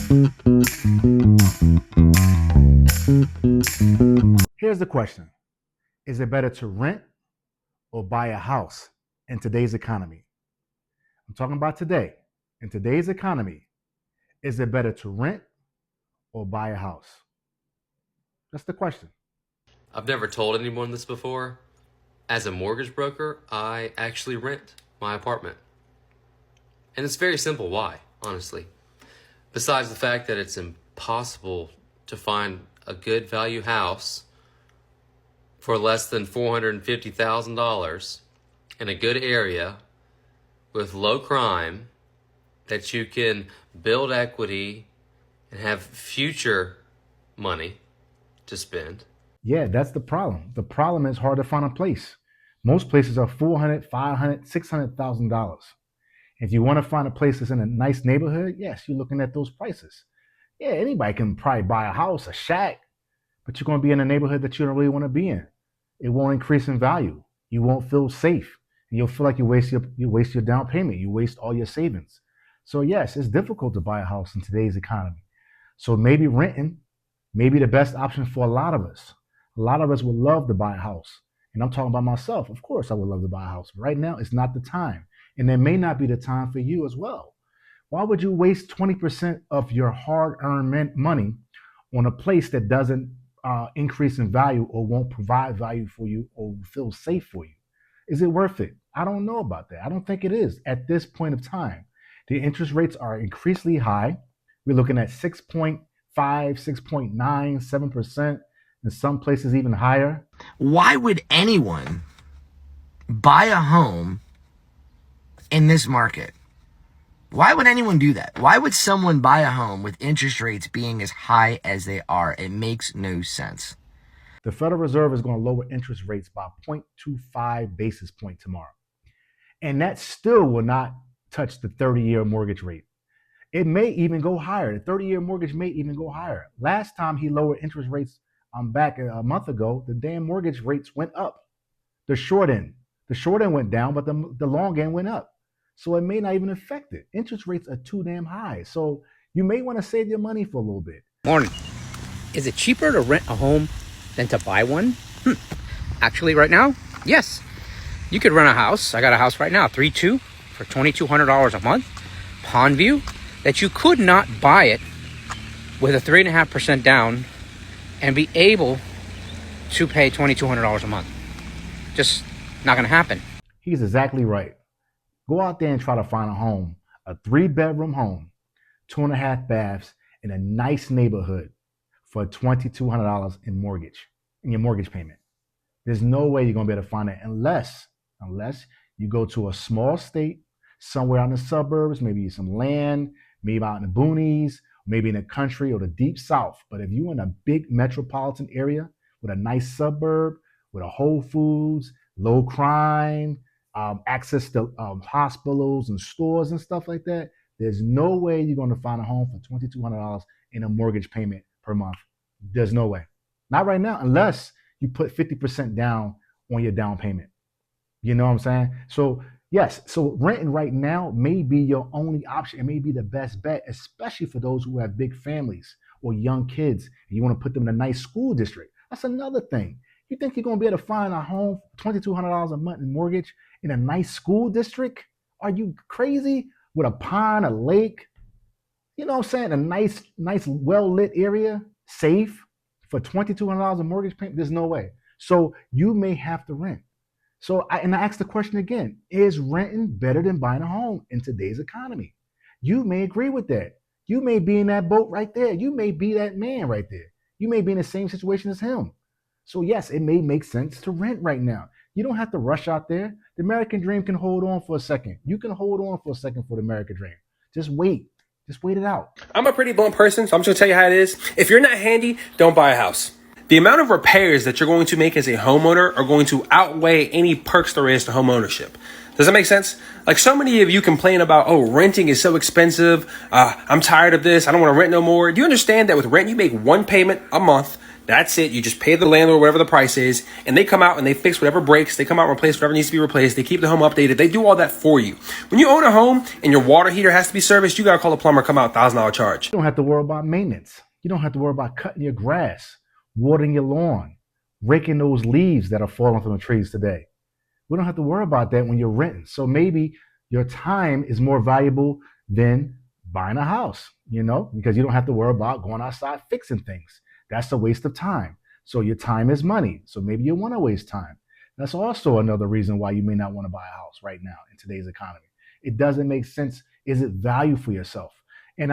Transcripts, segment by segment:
Here's the question. Is it better to rent or buy a house in today's economy? I'm talking about today. In today's economy, is it better to rent or buy a house? That's the question. I've never told anyone this before. As a mortgage broker, I actually rent my apartment. And it's very simple why, honestly. Besides the fact that it's impossible to find a good value house for less than $450,000 in a good area with low crime that you can build equity and have future money to spend. Yeah, that's the problem. The problem is hard to find a place. Most places are $400,000, $500,000, $600,000. If you want to find a place that's in a nice neighborhood, yes, you're looking at those prices. Yeah, anybody can probably buy a house, a shack, but you're going to be in a neighborhood that you don't really want to be in. It won't increase in value. You won't feel safe. And you'll feel like you waste your down payment. You waste all your savings. So yes, it's difficult to buy a house in today's economy. So maybe renting may be the best option for a lot of us. A lot of us would love to buy a house. And I'm talking about myself. Of course, I would love to buy a house. But right now, it's not the time. And there may not be the time for you as well. Why would you waste 20% of your hard earned money on a place that doesn't increase in value or won't provide value for you or feel safe for you? Is it worth it? I don't know about that. I don't think it is at this point of time. The interest rates are increasingly high. We're looking at 6.5, 6.9, 7%, in some places even higher. Why would anyone buy a home in this market? Why would anyone do that? Why would someone buy a home with interest rates being as high as they are? It makes no sense. The Federal Reserve is going to lower interest rates by 0.25 basis point tomorrow. And that still will not touch the 30-year mortgage rate. It may even go higher. The 30-year mortgage may even go higher. Last time he lowered interest rates back a month ago, the damn mortgage rates went up. The short end went down, but the long end went up. So it may not even affect it. Interest rates are too damn high. So you may want to save your money for a little bit. Morning. Is it cheaper to rent a home than to buy one? Actually, right now, yes. You could rent a house. I got a house right now, 3-2 for $2,200 a month, Pond View, that you could not buy it with a 3.5% down and be able to pay $2,200 a month. Just not going to happen. He's exactly right. Go out there and try to find a home, a 3-bedroom home, 2.5 baths in a nice neighborhood for $2,200 in your mortgage payment. There's no way you're going to be able to find it unless you go to a small state, somewhere out in the suburbs, maybe some land, maybe out in the boonies, maybe in the country or the deep south. But if you're in a big metropolitan area with a nice suburb, with a Whole Foods, low crime, access to hospitals and stores and stuff like that, there's no way you're going to find a home for $2,200 in a mortgage payment per month. There's no way. Not right now, unless you put 50% down on your down payment. You know what I'm saying? So yes, so renting right now may be your only option. It may be the best bet, especially for those who have big families or young kids and you want to put them in a nice school district. That's another thing. You think you're going to be able to find a home, $2,200 a month in mortgage in a nice school district? Are you crazy? With a pond, a lake, you know what I'm saying? A nice, well-lit area, safe, for $2,200 a mortgage payment? There's no way. So you may have to rent. So I ask the question again, is renting better than buying a home in today's economy? You may agree with that. You may be in that boat right there. You may be that man right there. You may be in the same situation as him. So yes, it may make sense to rent right now. You don't have to rush out there. The American dream can hold on for a second. You can hold on for a second for the American dream. Just wait. Just wait it out. I'm a pretty blunt person, so I'm just gonna tell you how it is. If you're not handy, don't buy a house. The amount of repairs that you're going to make as a homeowner are going to outweigh any perks there is to home ownership. Does that make sense? Like, so many of you complain about, oh, renting is so expensive. I'm tired of this. I don't want to rent no more. Do you understand that with rent, you make one payment a month That's it. You just pay the landlord whatever the price is, and they come out and they fix whatever breaks. They come out and replace whatever needs to be replaced. They keep the home updated. They do all that for you. When you own a home and your water heater has to be serviced, you got to call a plumber, come out, $1,000 charge. You don't have to worry about maintenance. You don't have to worry about cutting your grass, watering your lawn, raking those leaves that are falling from the trees today. We don't have to worry about that when you're renting. So maybe your time is more valuable than buying a house, because you don't have to worry about going outside fixing things. That's a waste of time. So your time is money. So maybe you want to waste time. That's also another reason why you may not want to buy a house right now in today's economy. It doesn't make sense. Is it value for yourself? And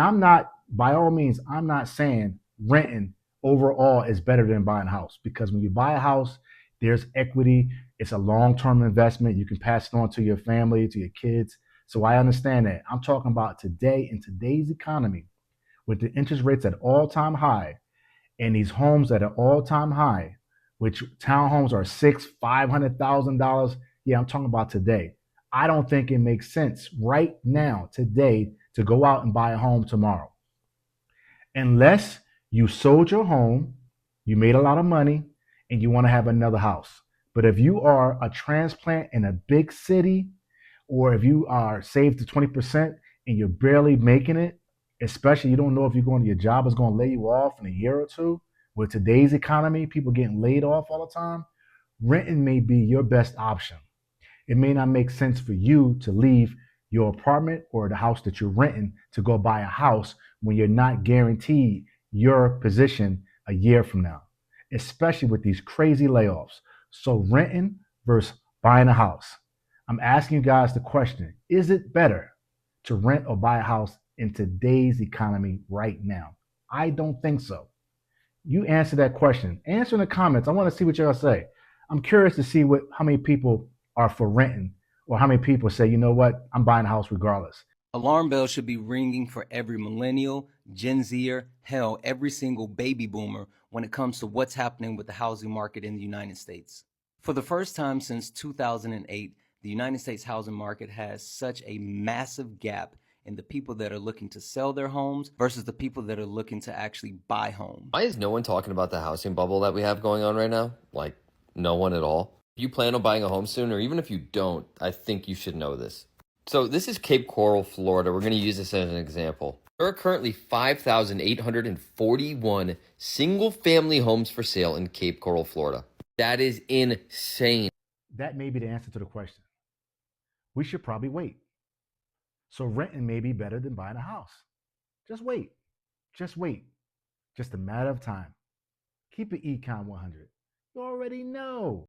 by all means, I'm not saying renting overall is better than buying a house, because when you buy a house, there's equity. It's a long-term investment. You can pass it on to your family, to your kids. So I understand that. I'm talking about today, in today's economy, with the interest rates at all-time high and these homes at an all-time high, which townhomes are $500,000. Yeah, I'm talking about today. I don't think it makes sense right now, today, to go out and buy a home tomorrow. Unless you sold your home, you made a lot of money, and you want to have another house. But if you are a transplant in a big city, or if you are saved to 20% and you're barely making it, especially you don't know if your job is going to lay you off in a year or two, with today's economy, people getting laid off all the time, renting may be your best option. It may not make sense for you to leave your apartment or the house that you're renting to go buy a house when you're not guaranteed your position a year from now, especially with these crazy layoffs. So renting versus buying a house. I'm asking you guys the question, is it better to rent or buy a house in today's economy right now? I don't think so. You answer that question. Answer in the comments. I want to see what y'all say. I'm curious to see how many people are for renting, or how many people say, you know what, I'm buying a house regardless. Alarm bells should be ringing for every millennial, Gen Zer, hell, every single baby boomer when it comes to what's happening with the housing market in the United States. For the first time since 2008, the United States housing market has such a massive gap in the people that are looking to sell their homes versus the people that are looking to actually buy homes. Why is no one talking about the housing bubble that we have going on right now? Like, no one at all. If you plan on buying a home soon, or even if you don't, I think you should know this. So this is Cape Coral, Florida. We're going to use this as an example. There are currently 5,841 single-family homes for sale in Cape Coral, Florida. That is insane. That may be the answer to the question. We should probably wait. So renting may be better than buying a house. Just wait. Just wait. Just a matter of time. Keep it Econ 100. You already know.